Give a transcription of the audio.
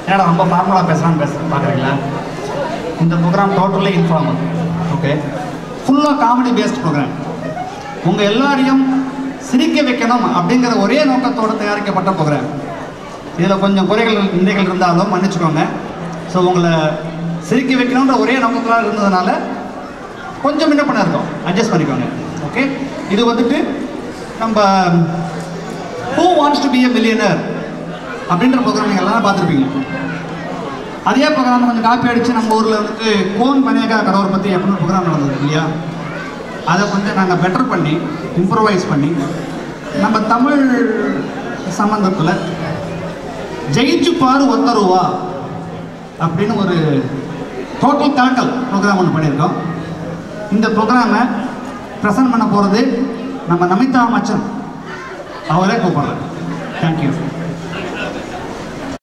ஏன்னா ரொம்ப ஃபார்முலா பேசுகிறான்னு பார்க்குறீங்களா? இந்த ப்ரோக்ராம் டோட்டலி இன்ஃபார்மல். ஓகே, ஃபுல்லாக காமெடி பேஸ்ட் ப்ரோக்ராம். உங்கள் எல்லாரையும் சிரிக்க வைக்கணும் அப்படிங்கிற ஒரே நோக்கத்தோடு தயாரிக்கப்பட்ட ப்ரோக்ராம். இதில் கொஞ்சம் குறைகள் நிலைகள் இருந்தாலும் மன்னிச்சுக்கோங்க. ஸோ உங்களை சிரிக்க வைக்கணுன்ற ஒரே நோக்கத்தில் இருந்ததுனால கொஞ்சம் முன்ன பண்ண இருக்கோம், அட்ஜஸ்ட் பண்ணிக்கோங்க. ஓகே, இது வந்துட்டு நம்ம who wants to be a millionaire அப்படின்ற ப்ரோக்ராம் நீங்கள் எல்லாரும் பார்த்துருப்பீங்க. அதே ப்ரோக்ராம் கொஞ்சம் காப்பி அடித்து நம்ம ஊரில் வந்துட்டு கோன் பனியக்கா கடவுரை பற்றி அப்படின்னு ப்ரோக்ராம் நடந்தது இல்லையா? அதை கொஞ்சம் நாங்கள் பெட்டர் பண்ணி இம்ப்ரூவைஸ் பண்ணி நம்ம தமிழ் சம்பந்தத்தில் ஜெயிச்சு பாரு ஒத்தருவா அப்படின்னு ஒரு டோட்டல் கலக்கல் ப்ரோக்ராம் ஒன்று பண்ணியிருக்கோம். இந்த ப்ரோக்ராமை ப்ரெசென்ட் பண்ண போகிறது நம்ம நமிதா மச்சன், அவரே கூப்பிட்றேன். தேங்க்யூ.